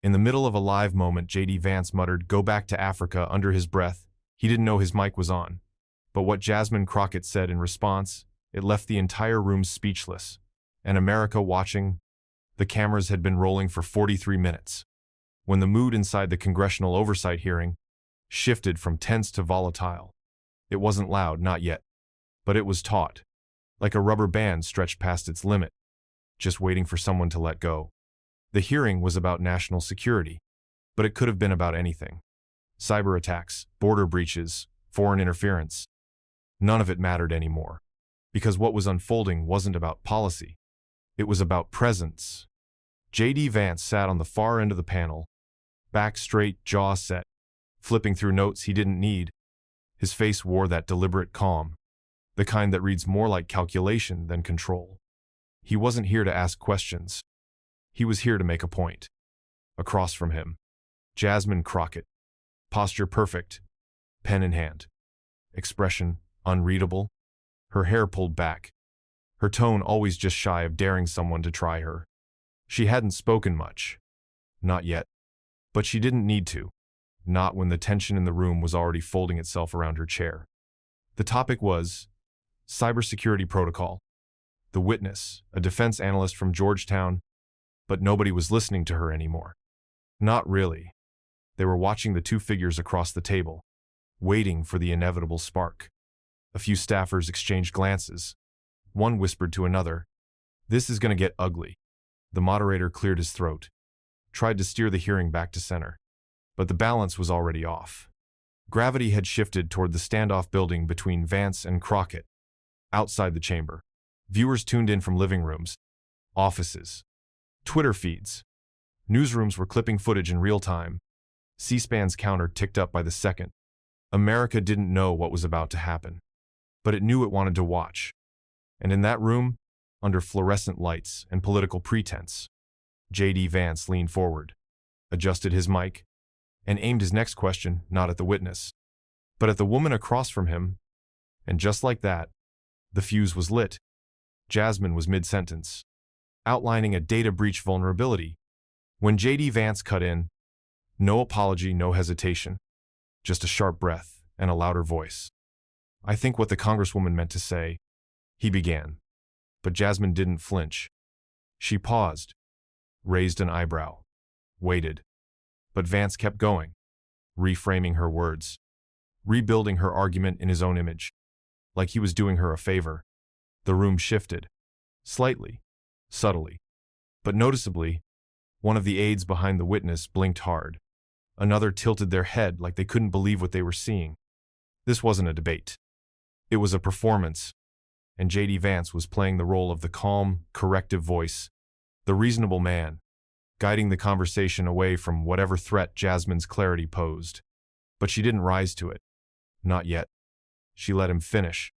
In the middle of a live moment, J.D. Vance muttered, "Go back to Africa," under his breath. He didn't know his mic was on. But what Jasmine Crockett said in response, it left the entire room speechless. And America watching? The cameras had been rolling for 43 minutes. When the mood inside the congressional oversight hearing shifted from tense to volatile. It wasn't loud, not yet. But it was taut, like a rubber band stretched past its limit, just waiting for someone to let go. The hearing was about national security, but it could have been about anything. Cyber attacks, border breaches, foreign interference. None of it mattered anymore, because what was unfolding wasn't about policy. It was about presence. J.D. Vance sat on the far end of the panel, back straight, jaw set, flipping through notes he didn't need. His face wore that deliberate calm, the kind that reads more like calculation than control. He wasn't here to ask questions. He was here to make a point. Across from him, Jasmine Crockett. Posture perfect, pen in hand. Expression unreadable, her hair pulled back. Her tone always just shy of daring someone to try her. She hadn't spoken much. Not yet. But she didn't need to. Not when the tension in the room was already folding itself around her chair. The topic was cybersecurity protocol. The witness, a defense analyst from Georgetown, but nobody was listening to her anymore. Not really. They were watching the two figures across the table, waiting for the inevitable spark. A few staffers exchanged glances. One whispered to another, "This is going to get ugly." The moderator cleared his throat, tried to steer the hearing back to center. But the balance was already off. Gravity had shifted toward the standoff building between Vance and Crockett. Outside the chamber, viewers tuned in from living rooms, offices, Twitter feeds. Newsrooms were clipping footage in real time. C-SPAN's counter ticked up by the second. America didn't know what was about to happen, but it knew it wanted to watch. And in that room, under fluorescent lights and political pretense, J.D. Vance leaned forward, adjusted his mic, and aimed his next question not at the witness, but at the woman across from him. And just like that, the fuse was lit. Jasmine was mid-sentence, outlining a data breach vulnerability. When J.D. Vance cut in, no apology, no hesitation, just a sharp breath and a louder voice. "I think what the Congresswoman meant to say," he began. But Jasmine didn't flinch. She paused, raised an eyebrow, waited. But Vance kept going, reframing her words, rebuilding her argument in his own image, like he was doing her a favor. The room shifted, slightly, subtly, but noticeably. One of the aides behind the witness blinked hard. Another tilted their head like they couldn't believe what they were seeing. This wasn't a debate. It was a performance, and J.D. Vance was playing the role of the calm, corrective voice, the reasonable man, guiding the conversation away from whatever threat Jasmine's clarity posed. But she didn't rise to it. Not yet. She let him finish,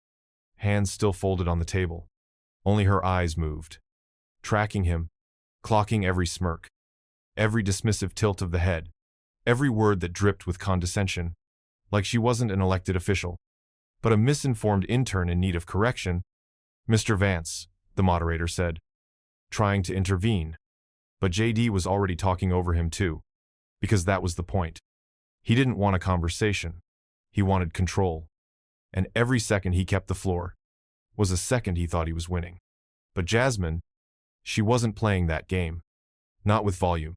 hands still folded on the table. Only her eyes moved, tracking him, clocking every smirk, every dismissive tilt of the head, every word that dripped with condescension, like she wasn't an elected official, but a misinformed intern in need of correction. "Mr. Vance," the moderator said, trying to intervene. But J.D. was already talking over him too, because that was the point. He didn't want a conversation. He wanted control. And every second he kept the floor was a second he thought he was winning. But Jasmine, she wasn't playing that game. Not with volume.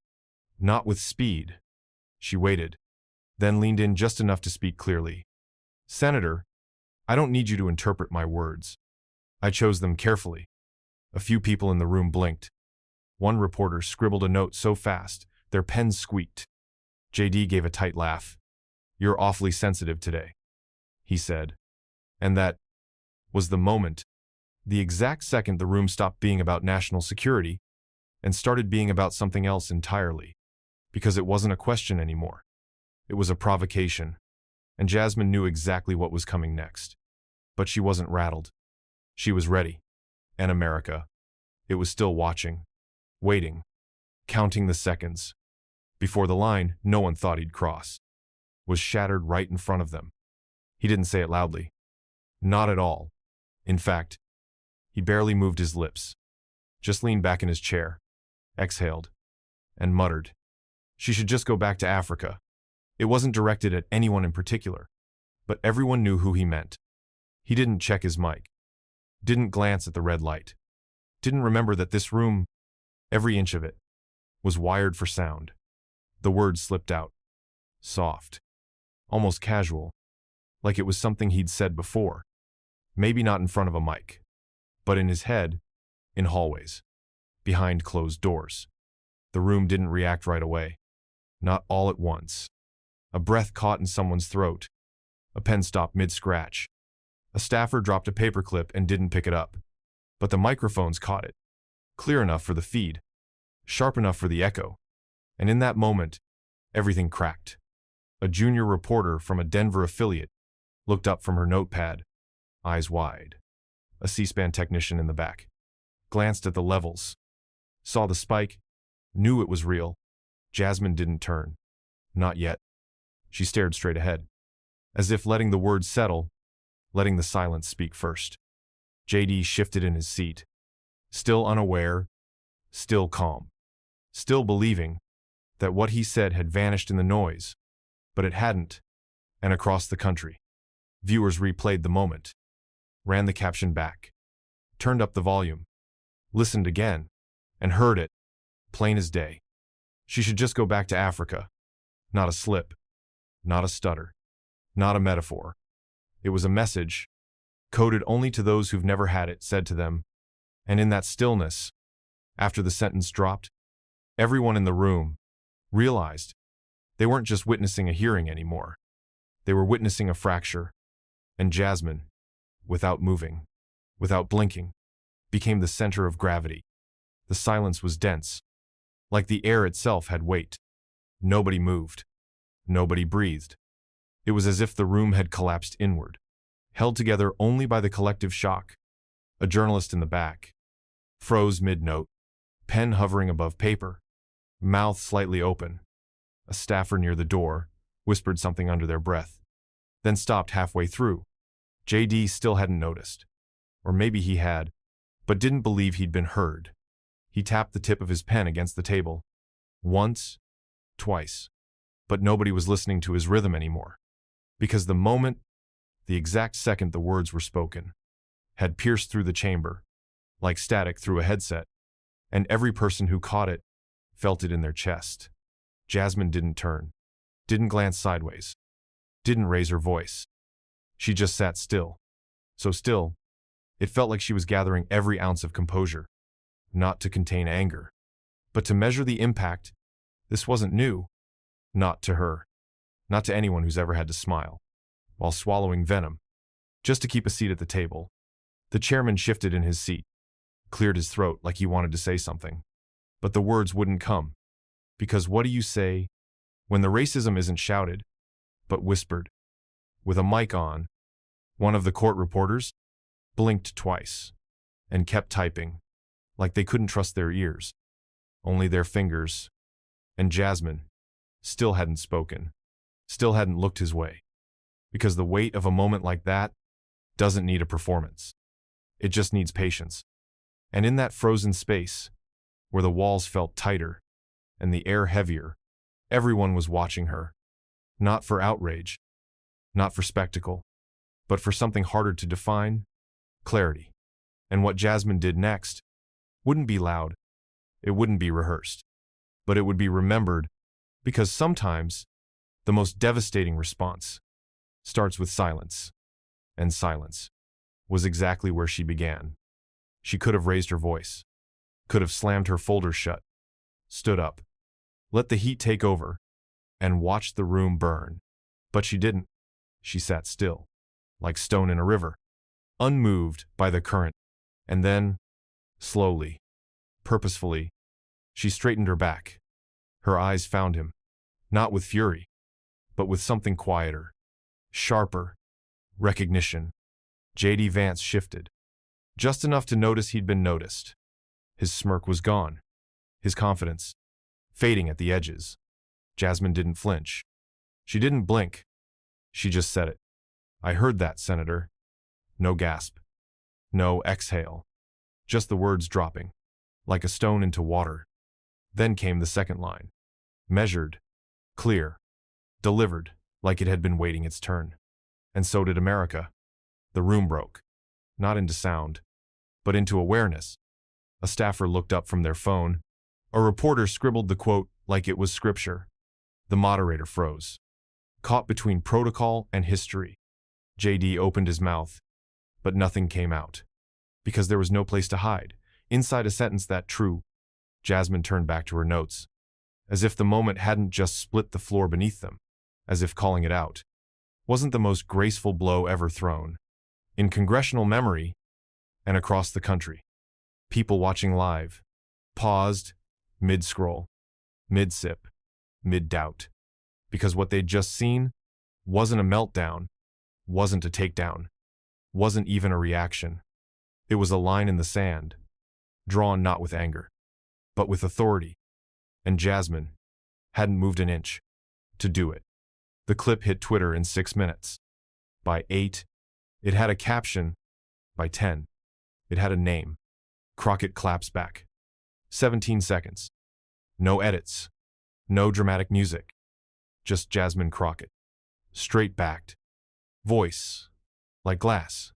Not with speed. She waited, then leaned in just enough to speak clearly. "Senator, I don't need you to interpret my words. I chose them carefully." A few people in the room blinked. One reporter scribbled a note so fast, their pens squeaked. J.D. gave a tight laugh. "You're awfully sensitive today," he said. And that was the moment, the exact second the room stopped being about national security and started being about something else entirely. Because it wasn't a question anymore. It was a provocation, and Jasmine knew exactly what was coming next. But she wasn't rattled. She was ready. And America, it was still watching, waiting, counting the seconds, before the line no one thought he'd cross was shattered right in front of them. He didn't say it loudly. Not at all. In fact, he barely moved his lips, just leaned back in his chair, exhaled, and muttered, She should just go back to Africa. It wasn't directed at anyone in particular, but everyone knew who he meant. He didn't check his mic, didn't glance at the red light, didn't remember that this room, every inch of it, was wired for sound. The words slipped out, soft, almost casual, like it was something he'd said before. Maybe not in front of a mic, but in his head, in hallways, behind closed doors. The room didn't react right away, not all at once. A breath caught in someone's throat. A pen stopped mid-scratch. A staffer dropped a paperclip and didn't pick it up. But the microphones caught it. Clear enough for the feed. Sharp enough for the echo. And in that moment, everything cracked. A junior reporter from a Denver affiliate looked up from her notepad, eyes wide. A C-SPAN technician in the back glanced at the levels, saw the spike, knew it was real. Jasmine didn't turn. Not yet. She stared straight ahead, as if letting the words settle, letting the silence speak first. JD shifted in his seat, still unaware, still calm, still believing that what he said had vanished in the noise, but it hadn't, and across the country. Viewers replayed the moment, ran the caption back, turned up the volume, listened again, and heard it, plain as day. She should just go back to Africa. Not a slip, not a stutter, not a metaphor. It was a message, coded only to those who've never had it said to them, and in that stillness, after the sentence dropped, everyone in the room realized they weren't just witnessing a hearing anymore. They were witnessing a fracture, and Jasmine, without moving, without blinking, became the center of gravity. The silence was dense, like the air itself had weight. Nobody moved. Nobody breathed. It was as if the room had collapsed inward, held together only by the collective shock. A journalist in the back froze mid-note, pen hovering above paper, mouth slightly open. A staffer near the door whispered something under their breath, then stopped halfway through. JD still hadn't noticed. Or maybe he had, but didn't believe he'd been heard. He tapped the tip of his pen against the table. Once, twice. But nobody was listening to his rhythm anymore. Because the moment, the exact second the words were spoken, had pierced through the chamber, like static through a headset, and every person who caught it felt it in their chest. Jasmine didn't turn, didn't glance sideways, didn't raise her voice. She just sat still. So still, it felt like she was gathering every ounce of composure, not to contain anger, but to measure the impact. This wasn't new. Not to her. Not to anyone who's ever had to smile while swallowing venom, just to keep a seat at the table. The chairman shifted in his seat, cleared his throat like he wanted to say something, but the words wouldn't come. Because what do you say when the racism isn't shouted, but whispered? With a mic on, one of the court reporters blinked twice and kept typing, like they couldn't trust their ears, only their fingers. And Jasmine still hadn't spoken, still hadn't looked his way. Because the weight of a moment like that doesn't need a performance. It just needs patience. And in that frozen space, where the walls felt tighter and the air heavier, everyone was watching her. Not for outrage, not for spectacle, but for something harder to define: clarity. And what Jasmine did next wouldn't be loud, it wouldn't be rehearsed, but it would be remembered, because sometimes the most devastating response starts with silence, and silence was exactly where she began. She could have raised her voice, could have slammed her folder shut, stood up, let the heat take over, and watched the room burn. But she didn't. She sat still, like stone in a river, unmoved by the current. And then, slowly, purposefully, she straightened her back. Her eyes found him, not with fury, but with something quieter, sharper: recognition. JD Vance shifted, just enough to notice he'd been noticed. His smirk was gone, his confidence fading at the edges. Jasmine didn't flinch. She didn't blink. She just said it. "I heard that, Senator." No gasp. No exhale. Just the words dropping, like a stone into water. Then came the second line. Measured, clear, delivered, like it had been waiting its turn. And so did America. The room broke, not into sound, but into awareness. A staffer looked up from their phone. A reporter scribbled the quote like it was scripture. The moderator froze, caught between protocol and history. JD opened his mouth, but nothing came out, because there was no place to hide. Inside a sentence that true, Jasmine turned back to her notes, as if the moment hadn't just split the floor beneath them, as if calling it out wasn't the most graceful blow ever thrown. In congressional memory and across the country, people watching live paused, mid-scroll, mid-sip, mid-doubt, because what they'd just seen wasn't a meltdown, wasn't a takedown, wasn't even a reaction. It was a line in the sand, drawn not with anger, but with authority, and Jasmine hadn't moved an inch to do it. The clip hit Twitter in 6 minutes. By 8, it had a caption. By 10, it had a name. Crockett claps back. 17 seconds. No edits. No dramatic music. Just Jasmine Crockett. Straight-backed. Voice. Like glass.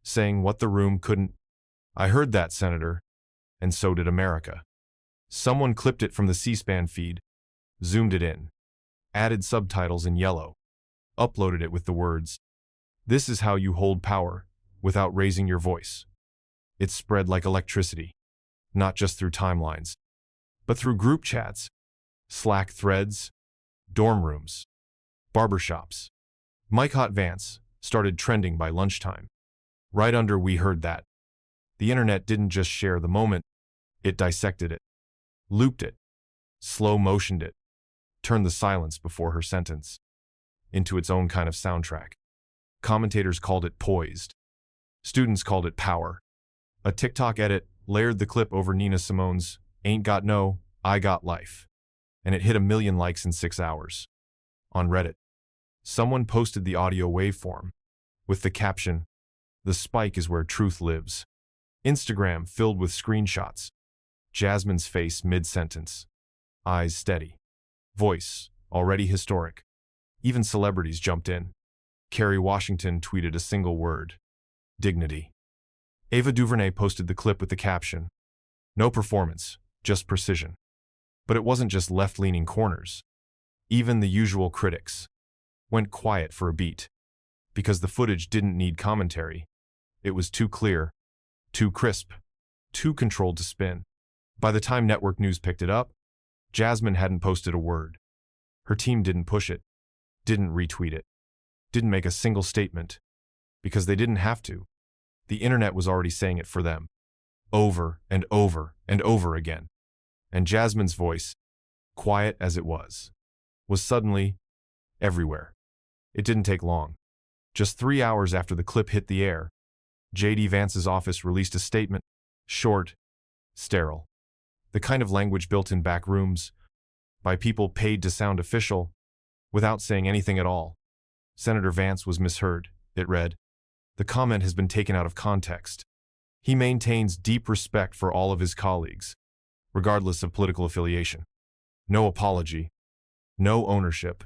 Saying what the room couldn't. I heard that, Senator. And so did America. Someone clipped it from the C-SPAN feed, zoomed it in, added subtitles in yellow, uploaded it with the words, "This is how you hold power without raising your voice." It spread like electricity, not just through timelines, but through group chats, Slack threads, dorm rooms, barbershops. Mike Hot Vance started trending by lunchtime. Right under "We heard that." The internet didn't just share the moment, it dissected it, looped it, slow-motioned it, turned the silence before her sentence into its own kind of soundtrack. Commentators called it poised. Students called it power. A TikTok edit layered the clip over Nina Simone's "Ain't Got No, I Got Life," and it hit 1 million likes in 6 hours. On Reddit, someone posted the audio waveform with the caption, "The spike is where truth lives." Instagram filled with screenshots. Jasmine's face mid-sentence, eyes steady, voice already historic. Even celebrities jumped in. Kerry Washington tweeted a single word, dignity. Ava DuVernay posted the clip with the caption, "No performance, just precision." But it wasn't just left-leaning corners. Even the usual critics went quiet for a beat, because the footage didn't need commentary. It was too clear, too crisp, too controlled to spin. By the time network news picked it up, Jasmine hadn't posted a word. Her team didn't push it, didn't retweet it, didn't make a single statement, because they didn't have to. The internet was already saying it for them, over and over and over again. And Jasmine's voice, quiet as it was suddenly everywhere. It didn't take long. Just 3 hours after the clip hit the air, JD Vance's office released a statement, short, sterile. The kind of language built in back rooms, by people paid to sound official, without saying anything at all. Senator Vance was misheard, it read. The comment has been taken out of context. He maintains deep respect for all of his colleagues, regardless of political affiliation. No apology, no ownership,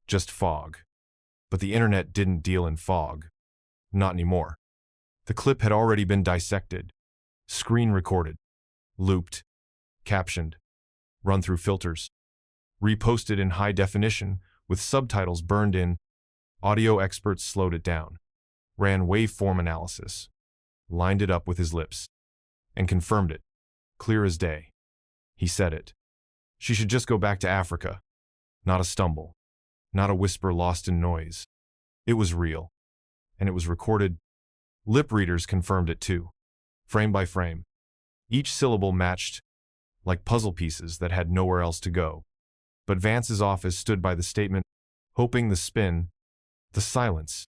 just fog. But the internet didn't deal in fog. Not anymore. The clip had already been dissected, screen recorded, looped, captioned, run through filters, reposted in high definition with subtitles burned in. Audio experts slowed it down, ran waveform analysis, lined it up with his lips, and confirmed it, clear as day. He said it. She should just go back to Africa. Not a stumble, not a whisper lost in noise. It was real, and it was recorded. Lip readers confirmed it too, frame by frame. Each syllable matched, like puzzle pieces that had nowhere else to go. But Vance's office stood by the statement, hoping the spin, the silence,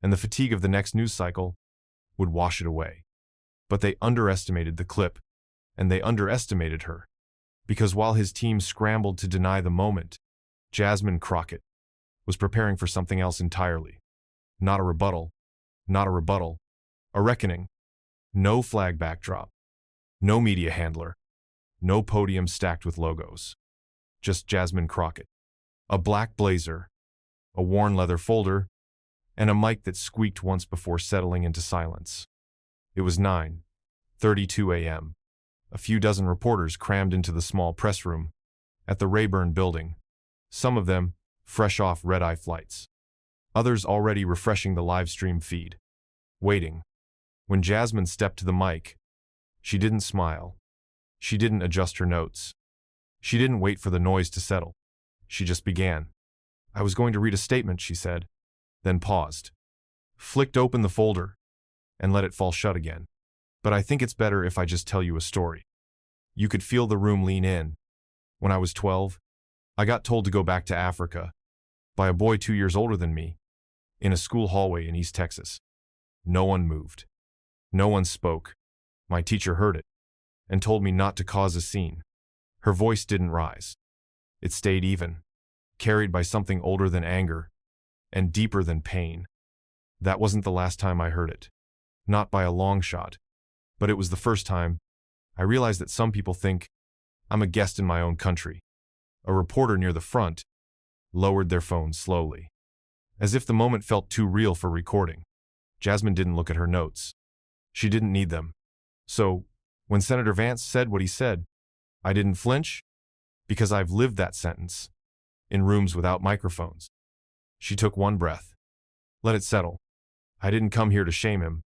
and the fatigue of the next news cycle would wash it away. But they underestimated the clip, and they underestimated her. Because while his team scrambled to deny the moment, Jasmine Crockett was preparing for something else entirely. Not a rebuttal, a reckoning. No flag backdrop, no media handler, no podium stacked with logos. just Jasmine Crockett. A black blazer, a worn leather folder, and a mic that squeaked once before settling into silence. It was 9:32 a.m. A few dozen reporters crammed into the small press room at the Rayburn building, some of them fresh off red-eye flights, others already refreshing the live stream feed, waiting. When Jasmine stepped to the mic, she didn't smile. She didn't adjust her notes. She didn't wait for the noise to settle. She just began. "I was going to read a statement," she said, then paused, flicked open the folder, and let it fall shut again. "But I think it's better if I just tell you a story." You could feel the room lean in. When I was 12, I got told to go back to Africa by a boy 2 years older than me in a school hallway in East Texas. No one moved. No one spoke. My teacher heard it and told me not to cause a scene. Her voice didn't rise. It stayed even, carried by something older than anger and deeper than pain. That wasn't the last time I heard it. Not by a long shot. But it was the first time I realized that some people think I'm a guest in my own country. A reporter near the front lowered their phone slowly, as if the moment felt too real for recording. Jasmine didn't look at her notes. She didn't need them. So, when Senator Vance said what he said, I didn't flinch, because I've lived that sentence in rooms without microphones. She took one breath. Let it settle. I didn't come here to shame him.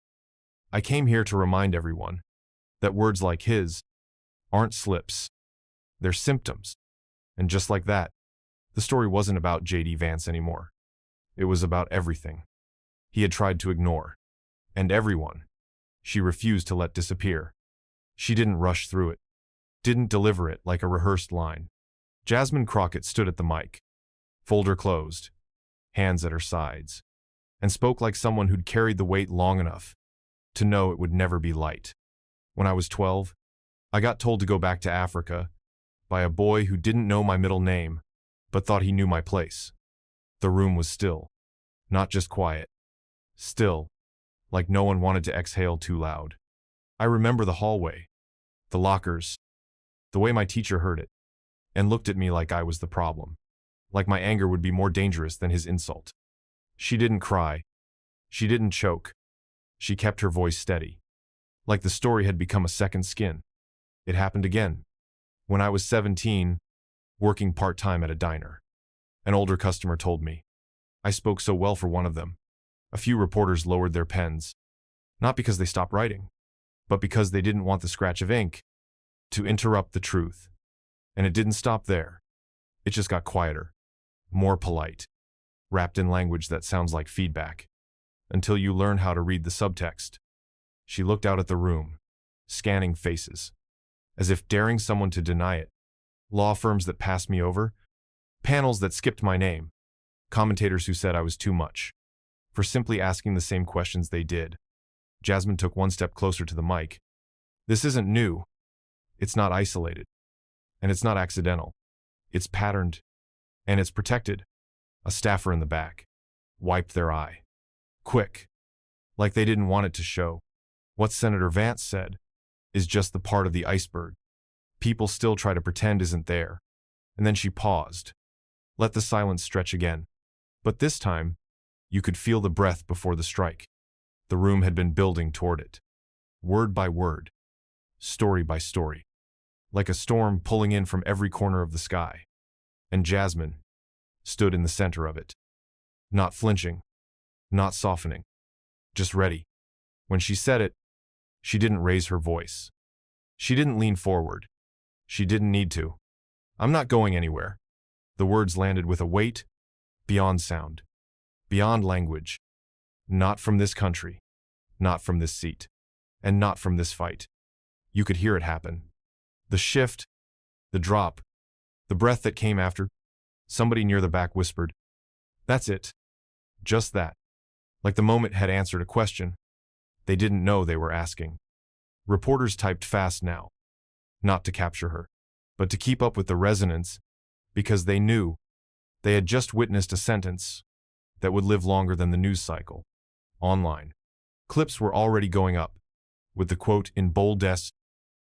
I came here to remind everyone that words like his aren't slips. They're symptoms. And just like that, the story wasn't about J.D. Vance anymore. It was about everything he had tried to ignore. And everyone she refused to let disappear. She didn't rush through it, didn't deliver it like a rehearsed line. Jasmine Crockett stood at the mic, folder closed, hands at her sides, and spoke like someone who'd carried the weight long enough to know it would never be light. When I was 12, I got told to go back to Africa by a boy who didn't know my middle name, but thought he knew my place. The room was still, not just quiet. Still, like no one wanted to exhale too loud. I remember the hallway, the lockers, the way my teacher heard it, and looked at me like I was the problem, like my anger would be more dangerous than his insult. She didn't cry. She didn't choke. She kept her voice steady, like the story had become a second skin. It happened again. When I was 17, working part-time at a diner, an older customer told me. I spoke so well for one of them. A few reporters lowered their pens, not because they stopped writing, but because they didn't want the scratch of ink to interrupt the truth. And it didn't stop there. It just got quieter, more polite, wrapped in language that sounds like feedback, until you learn how to read the subtext. She looked out at the room, scanning faces, as if daring someone to deny it. Law firms that passed me over, panels that skipped my name, commentators who said I was too much for simply asking the same questions they did. Jasmine took one step closer to the mic. This isn't new. It's not isolated. And it's not accidental. It's patterned. And it's protected. A staffer in the back wiped their eye. Quick. Like they didn't want it to show. What Senator Vance said is just the part of the iceberg. People still try to pretend isn't there. And then she paused. Let the silence stretch again. But this time, you could feel the breath before the strike. The room had been building toward it. Word by word. Story by story. Like a storm pulling in from every corner of the sky. And Jasmine stood in the center of it. Not flinching. Not softening. Just ready. When she said it, she didn't raise her voice. She didn't lean forward. She didn't need to. I'm not going anywhere. The words landed with a weight beyond sound, beyond language. Not from this country, not from this seat, and not from this fight. You could hear it happen. The shift, the drop, the breath that came after. Somebody near the back whispered, "That's it." Just that. Like the moment had answered a question they didn't know they were asking. Reporters typed fast now, not to capture her, but to keep up with the resonance, because they knew they had just witnessed a sentence that would live longer than the news cycle. Online, clips were already going up, with the quote in bold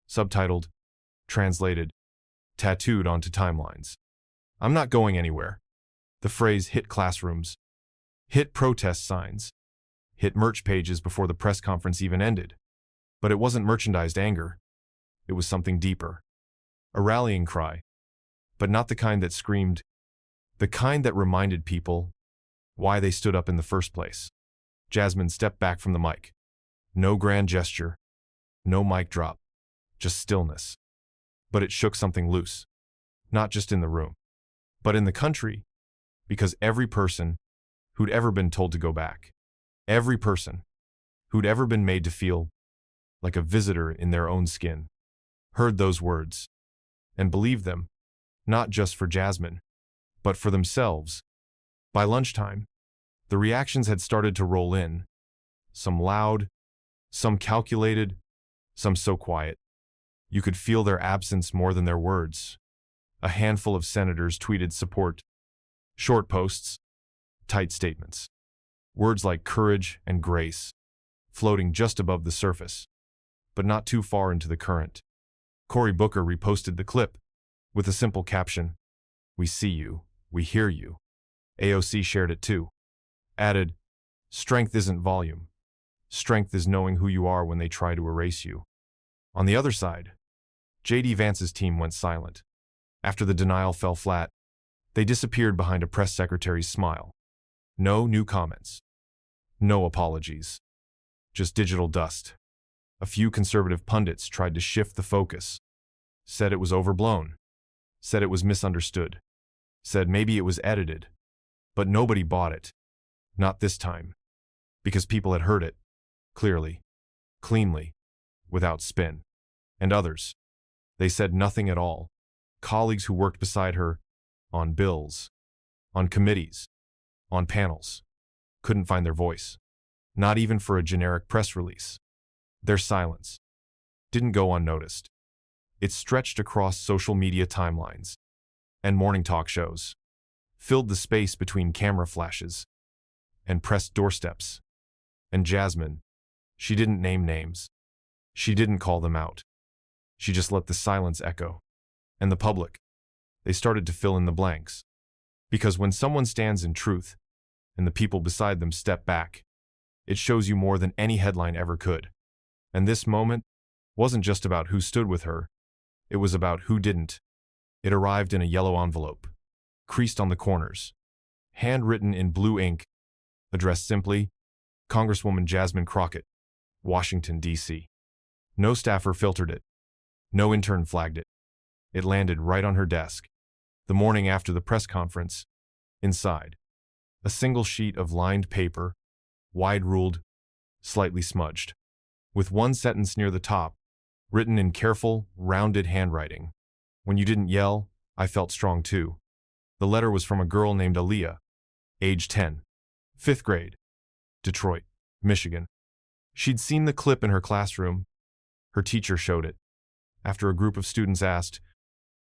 subtitled, translated, tattooed onto timelines. I'm not going anywhere. The phrase hit classrooms, hit protest signs, hit merch pages before the press conference even ended. But it wasn't merchandised anger. It was something deeper. A rallying cry. But not the kind that screamed. The kind that reminded people why they stood up in the first place. Jasmine stepped back from the mic. No grand gesture. No mic drop. Just stillness. But it shook something loose. Not just in the room, but in the country. Because every person who'd ever been told to go back, every person who'd ever been made to feel like a visitor in their own skin, heard those words and believed them, not just for Jasmine, but for themselves. By lunchtime, the reactions had started to roll in, some loud, some calculated, some so quiet. You could feel their absence more than their words. A handful of senators tweeted support. Short posts, tight statements. Words like courage and grace, floating just above the surface, but not too far into the current. Cory Booker reposted the clip with a simple caption, "We see you, we hear you." AOC shared it too. Added, "Strength isn't volume. Strength is knowing who you are when they try to erase you." On the other side, JD Vance's team went silent. After the denial fell flat, they disappeared behind a press secretary's smile. No new comments. No apologies. Just digital dust. A few conservative pundits tried to shift the focus. Said it was overblown. Said it was misunderstood. Said maybe it was edited. But nobody bought it. Not this time. Because people had heard it. Clearly. Cleanly. Without spin. And others. They said nothing at all. Colleagues who worked beside her, on bills, on committees, on panels, couldn't find their voice. Not even for a generic press release. Their silence didn't go unnoticed. It stretched across social media timelines and morning talk shows, filled the space between camera flashes and press doorsteps. And Jasmine, she didn't name names. She didn't call them out. She just let the silence echo. And the public, they started to fill in the blanks. Because when someone stands in truth and the people beside them step back, it shows you more than any headline ever could. And this moment wasn't just about who stood with her, it was about who didn't. It arrived in a yellow envelope, creased on the corners, handwritten in blue ink, addressed simply, Congresswoman Jasmine Crockett, Washington, D.C. No staffer filtered it. No intern flagged it. It landed right on her desk, the morning after the press conference. Inside, a single sheet of lined paper, wide-ruled, slightly smudged, with one sentence near the top, written in careful, rounded handwriting. "When you didn't yell, I felt strong too." The letter was from a girl named Aaliyah, age 10, 5th grade, Detroit, Michigan. She'd seen the clip in her classroom. Her teacher showed it. After a group of students asked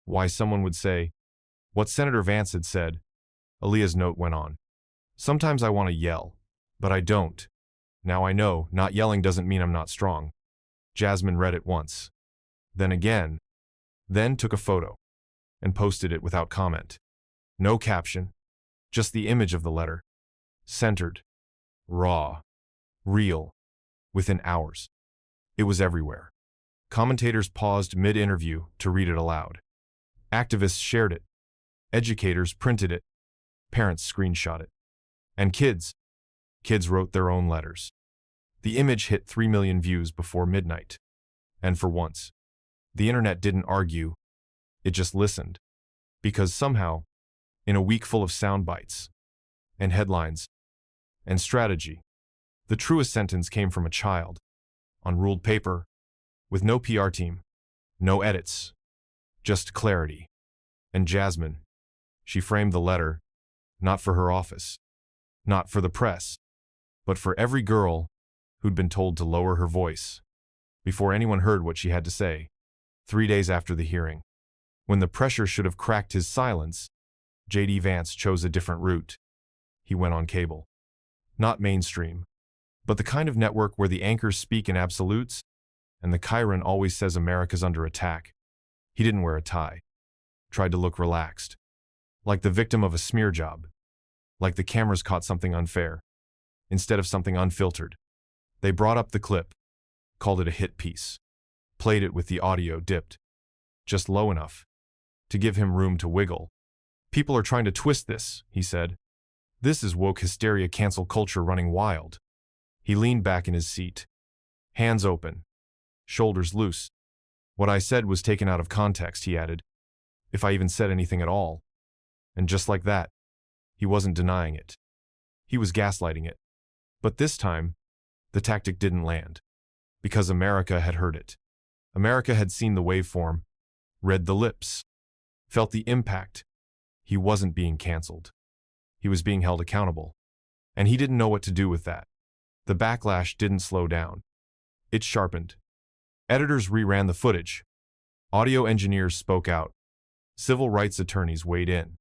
why, someone would say what Senator Vance had said, Aaliyah's note went on. "Sometimes I want to yell, but I don't. Now I know not yelling doesn't mean I'm not strong." Jasmine read it once, then again, then took a photo and posted it without comment. No caption, just the image of the letter. Centered, raw, real, within hours. It was everywhere. Commentators paused mid-interview to read it aloud. Activists shared it. Educators printed it. Parents screenshot it. And kids wrote their own letters. The image hit 3 million views before midnight. And for once, the internet didn't argue, it just listened. Because somehow, in a week full of sound bites, and headlines, and strategy, the truest sentence came from a child, on ruled paper, with no PR team, no edits, just clarity. And Jasmine, she framed the letter, not for her office, not for the press, but for every girl who'd been told to lower her voice before anyone heard what she had to say. 3 days after the hearing, when the pressure should have cracked his silence, JD Vance chose a different route. He went on cable. Not mainstream, but the kind of network where the anchors speak in absolutes and the Chiron always says America's under attack. He didn't wear a tie. Tried to look relaxed. like the victim of a smear job, like the cameras caught something unfair, instead of something unfiltered. They brought up the clip, called it a hit piece, played it with the audio dipped, just low enough to give him room to wiggle. "People are trying to twist this," he said. "This is woke hysteria, cancel culture running wild." He leaned back in his seat, hands open, shoulders loose. "What I said was taken out of context," he added, "if I even said anything at all." And just like that, he wasn't denying it. He was gaslighting it. But this time, the tactic didn't land, because America had heard it. America had seen the waveform, read the lips, felt the impact. He wasn't being canceled. He was being held accountable. And he didn't know what to do with that. The backlash didn't slow down. It sharpened. Editors reran the footage. Audio engineers spoke out. Civil rights attorneys weighed in.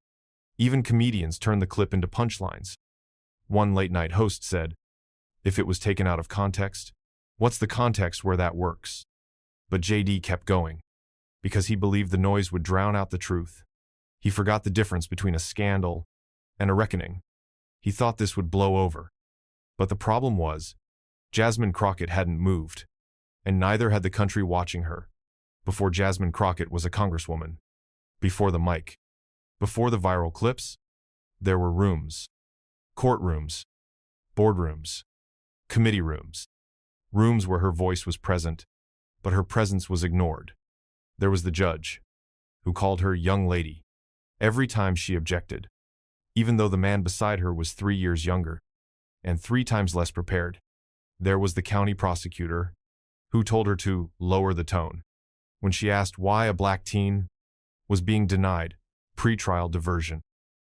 Even comedians turned the clip into punchlines. One late-night host said, "If it was taken out of context, what's the context where that works?" But JD kept going, because he believed the noise would drown out the truth. He forgot the difference between a scandal and a reckoning. He thought this would blow over. But the problem was, Jasmine Crockett hadn't moved, and neither had the country watching her. Before Jasmine Crockett was a congresswoman. Before the mic. Before the viral clips, there were rooms. Courtrooms. Boardrooms. Committee rooms. Rooms where her voice was present, but her presence was ignored. There was the judge, who called her young lady every time she objected, even though the man beside her was 3 years younger and 3 times less prepared. There was the county prosecutor, who told her to lower the tone when she asked why a black teen was being denied pretrial diversion,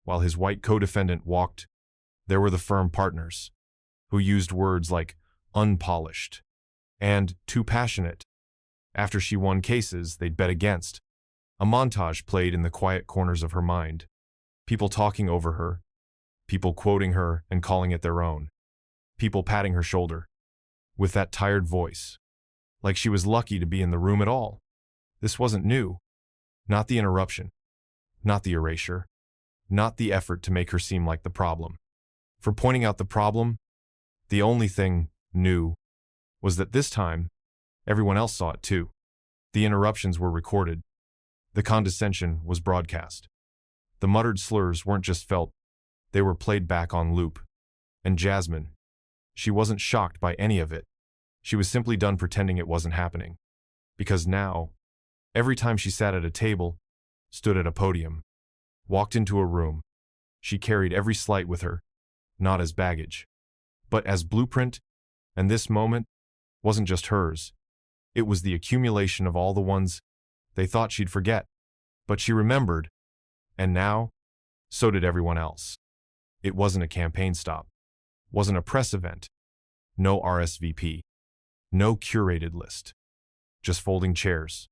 while his white co-defendant walked. There were the firm partners, who used words like unpolished and too passionate. After she won cases they'd bet against, a montage played in the quiet corners of her mind. People talking over her, people quoting her and calling it their own, people patting her shoulder with that tired voice, like she was lucky to be in the room at all. This wasn't new. Not the interruption, not the erasure, not the effort to make her seem like the problem. For pointing out the problem, the only thing new was that this time, everyone else saw it too. The interruptions were recorded. The condescension was broadcast. The muttered slurs weren't just felt, they were played back on loop. And Jasmine, she wasn't shocked by any of it. She was simply done pretending it wasn't happening. Because now, every time she sat at a table, stood at a podium, walked into a room, she carried every slight with her, not as baggage, but as blueprint. And this moment wasn't just hers. It was the accumulation of all the ones they thought she'd forget. But she remembered, and now, so did everyone else. It wasn't a campaign stop, wasn't a press event, no RSVP, no curated list, just folding chairs,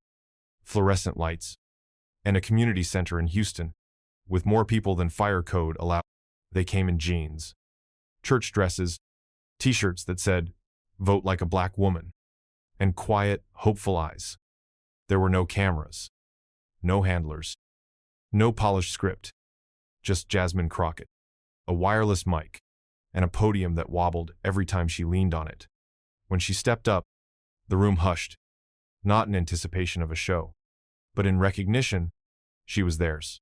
fluorescent lights, and a community center in Houston, with more people than fire code allowed. They came in jeans, church dresses, t-shirts that said, "Vote like a black woman," and quiet, hopeful eyes. There were no cameras, no handlers, no polished script, just Jasmine Crockett, a wireless mic, and a podium that wobbled every time she leaned on it. When she stepped up, the room hushed, not in anticipation of a show, but in recognition she was theirs,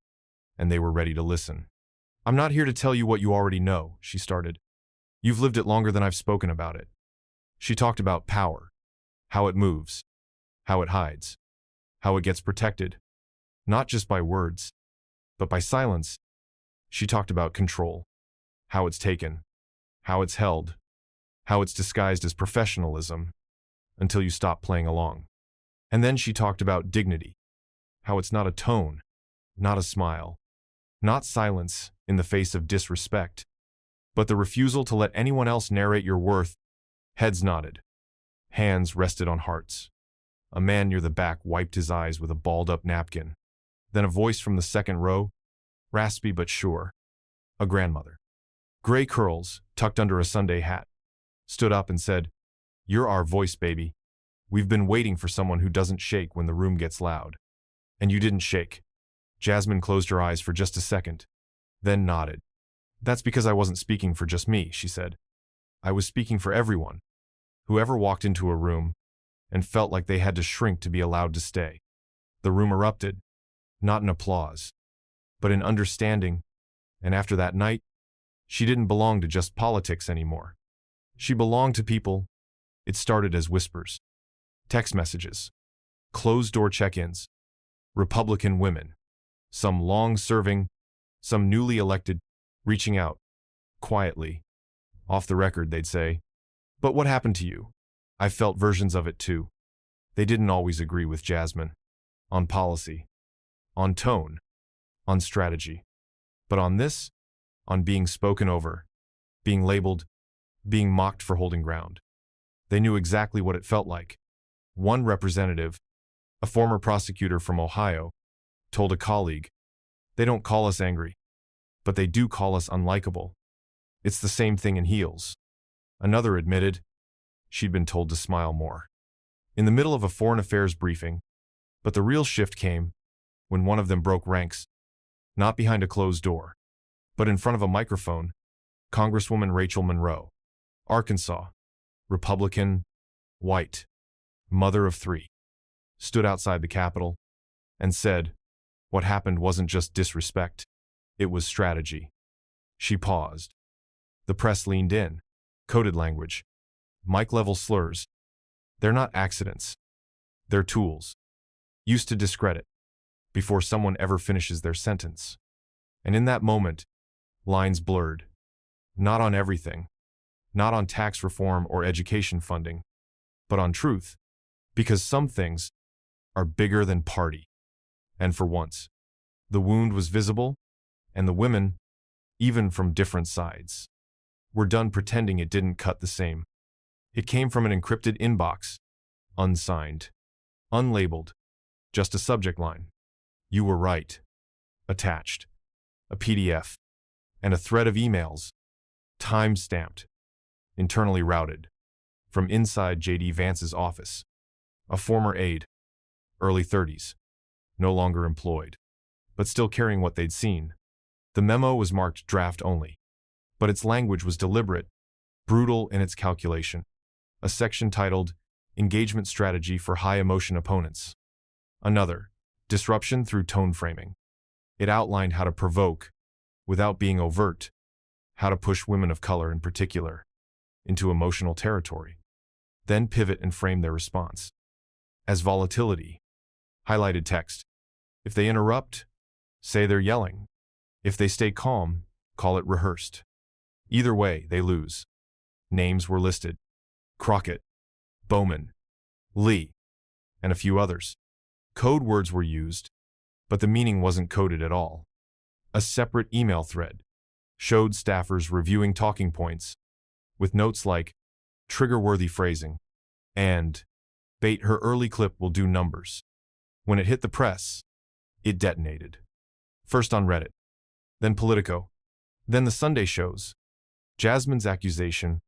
and they were ready to listen. "I'm not here to tell you what you already know," she started. "You've lived it longer than I've spoken about it." She talked about power, how it moves, how it hides, how it gets protected, not just by words, but by silence. She talked about control, how it's taken, how it's held, how it's disguised as professionalism until you stop playing along. And then she talked about dignity, how it's not a tone, not a smile, not silence in the face of disrespect, but the refusal to let anyone else narrate your worth. Heads nodded. Hands rested on hearts. A man near the back wiped his eyes with a balled-up napkin. Then a voice from the second row, raspy but sure. A grandmother. Gray curls, tucked under a Sunday hat, stood up and said, "You're our voice, baby. We've been waiting for someone who doesn't shake when the room gets loud." And you didn't shake. Jasmine closed her eyes for just a second, then nodded. That's because I wasn't speaking for just me, she said. I was speaking for everyone. Whoever walked into a room and felt like they had to shrink to be allowed to stay. The room erupted, not in applause, but in understanding, and after that night, she didn't belong to just politics anymore. She belonged to people. It started as whispers, text messages, closed-door check-ins, Republican women, some long-serving, some newly elected, reaching out, quietly. Off the record, they'd say, "But what happened to you?" I felt versions of it too. They didn't always agree with Jasmine. On policy, on tone, on strategy. But on this, on being spoken over, being labeled, being mocked for holding ground. They knew exactly what it felt like. One representative, a former prosecutor from Ohio, told a colleague, "They don't call us angry, but they do call us unlikable. It's the same thing in heels." Another admitted she'd been told to smile more. In the middle of a foreign affairs briefing, but the real shift came when one of them broke ranks, not behind a closed door, but in front of a microphone. Congresswoman Rachel Monroe, Arkansas, Republican, white, mother of 3, stood outside the Capitol and said, what happened wasn't just disrespect, it was strategy. She paused. The press leaned in, coded language, mic-level slurs. They're not accidents. They're tools, used to discredit, before someone ever finishes their sentence. And in that moment, lines blurred. Not on everything, not on tax reform or education funding, but on truth, because some things are bigger than party. And for once, the wound was visible, and the women, even from different sides, were done pretending it didn't cut the same. It came from an encrypted inbox, unsigned, unlabeled, just a subject line. You were right. Attached. A PDF. And a thread of emails. Time-stamped. Internally routed. From inside J.D. Vance's office. A former aide. Early 30s. No longer employed. But still carrying what they'd seen. The memo was marked draft only. But its language was deliberate, brutal in its calculation. A section titled, Engagement Strategy for High-Emotion Opponents. Another, Disruption Through Tone Framing. It outlined how to provoke, without being overt, how to push women of color in particular, into emotional territory, then pivot and frame their response. As volatility, highlighted text. If they interrupt, say they're yelling. If they stay calm, call it rehearsed. Either way, they lose. Names were listed. Crockett, Bowman, Lee, and a few others. Code words were used, but the meaning wasn't coded at all. A separate email thread showed staffers reviewing talking points, with notes like, trigger-worthy phrasing, and, bait her early clip will do numbers. When it hit the press, it detonated. First on Reddit, then Politico, then the Sunday shows. Jasmine's accusation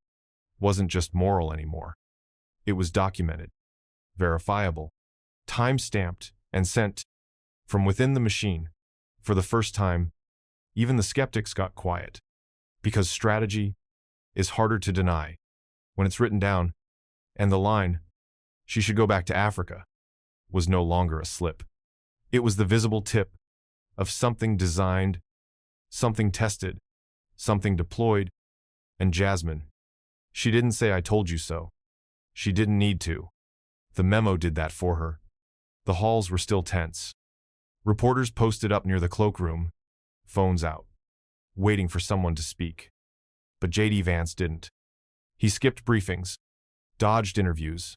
wasn't just moral anymore. It was documented, verifiable, time-stamped, and sent from within the machine. For the first time, even the skeptics got quiet, because strategy is harder to deny when it's written down, and the line, she should go back to Africa, was no longer a slip. It was the visible tip of something designed, something tested, something deployed, and Jasmine. She didn't say I told you so. She didn't need to. The memo did that for her. The halls were still tense. Reporters posted up near the cloakroom, phones out, waiting for someone to speak. But J.D. Vance didn't. He skipped briefings, dodged interviews,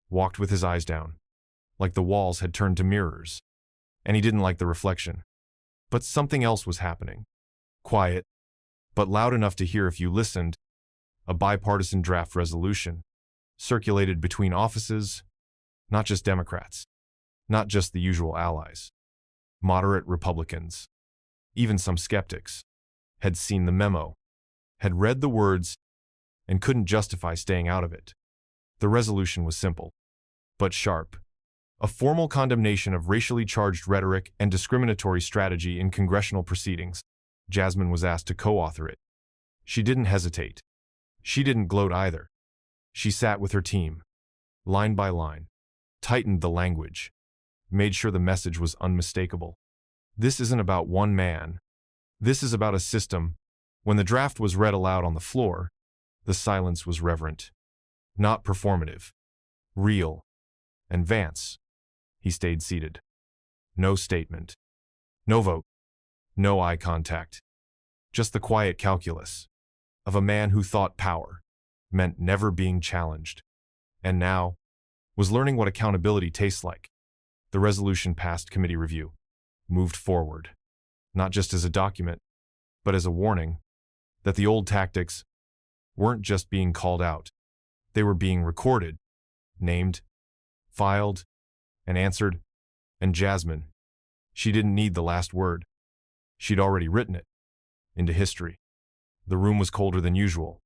walked with his eyes down, like the walls had turned to mirrors, and he didn't like the reflection. But something else was happening. Quiet, but loud enough to hear if you listened. A bipartisan draft resolution, circulated between offices, not just Democrats, not just the usual allies. Moderate Republicans, even some skeptics, had seen the memo, had read the words, and couldn't justify staying out of it. The resolution was simple, but sharp. A formal condemnation of racially charged rhetoric and discriminatory strategy in congressional proceedings. Jasmine was asked to co-author it. She didn't hesitate. She didn't gloat either. She sat with her team, line by line, tightened the language, made sure the message was unmistakable. This isn't about one man. This is about a system. When the draft was read aloud on the floor, the silence was reverent, not performative, real. And Vance, he stayed seated. No statement, no vote, no eye contact. Just the quiet calculus of a man who thought power meant never being challenged, and now was learning what accountability tastes like. The resolution passed committee review, moved forward, not just as a document, but as a warning that the old tactics weren't just being called out. They were being recorded, named, filed, and answered. And Jasmine, she didn't need the last word. She'd already written it into history. The room was colder than usual,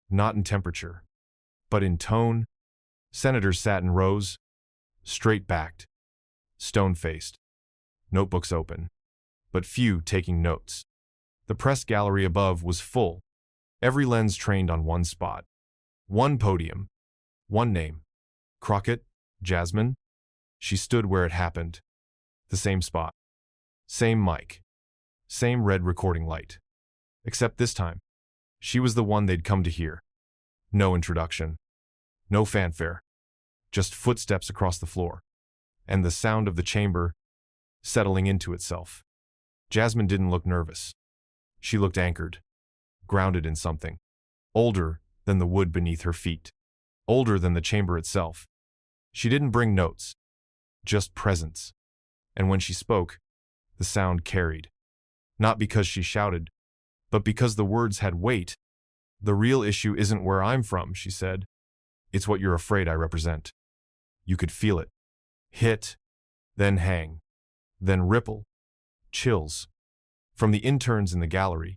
not in temperature, but in tone. Senators sat in rows, straight-backed, stone-faced, notebooks open, but few taking notes. The press gallery above was full, every lens trained on one spot. One podium, one name. Crockett, Jasmine. She stood where it happened. The same spot, same mic, same red recording light. Except this time, she was the one they'd come to hear. No introduction, no fanfare, just footsteps across the floor, and the sound of the chamber settling into itself. Jasmine didn't look nervous. She looked anchored, grounded in something, older than the wood beneath her feet, older than the chamber itself. She didn't bring notes, just presence. And when she spoke, the sound carried. Not because she shouted, but because the words had weight. The real issue isn't where I'm from, she said. It's what you're afraid I represent. You could feel it. Hit, then hang, then ripple. Chills. From the interns in the gallery,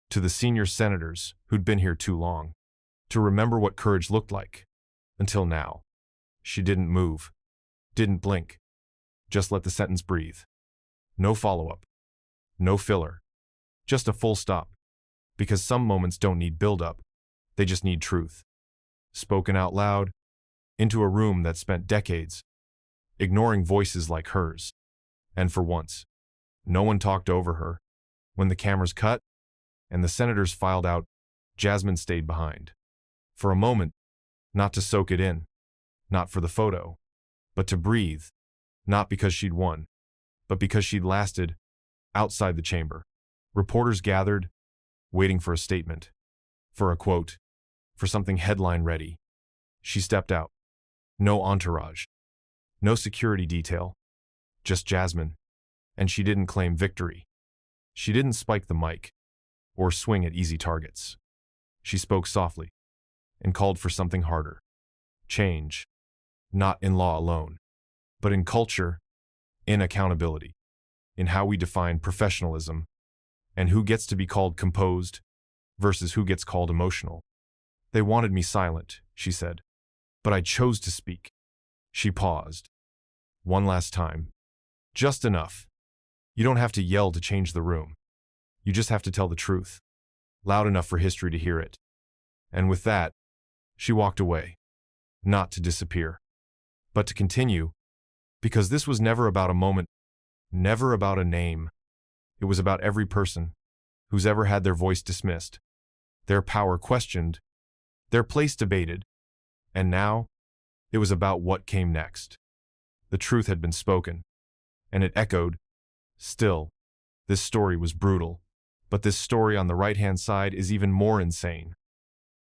to the senior senators who'd been here too long, to remember what courage looked like. Until now. She didn't move, didn't blink, just let the sentence breathe. No follow-up, no filler, just a full stop, because some moments don't need build-up, they just need truth. Spoken out loud, into a room that spent decades ignoring voices like hers. And for once, no one talked over her. When the cameras cut and the senators filed out, Jasmine stayed behind. For a moment, not to soak it in, not for the photo, but to breathe, not because she'd won, but because she'd lasted. Outside the chamber, reporters gathered, waiting for a statement, for a quote, for something headline-ready. She stepped out. No entourage, no security detail, just Jasmine. And she didn't claim victory. She didn't spike the mic or swing at easy targets. She spoke softly and called for something harder. Change. Not in law alone, but in culture, in accountability, in how we define professionalism, and who gets to be called composed versus who gets called emotional. They wanted me silent, she said, but I chose to speak. She paused. One last time. Just enough. You don't have to yell to change the room. You just have to tell the truth, loud enough for history to hear it. And with that, she walked away, not to disappear, but to continue, because this was never about a moment, never about a name. It was about every person who's ever had their voice dismissed, their power questioned, their place debated, and now it was about what came next. The truth had been spoken, and it echoed. Still, this story was brutal, but this story on the right-hand side is even more insane.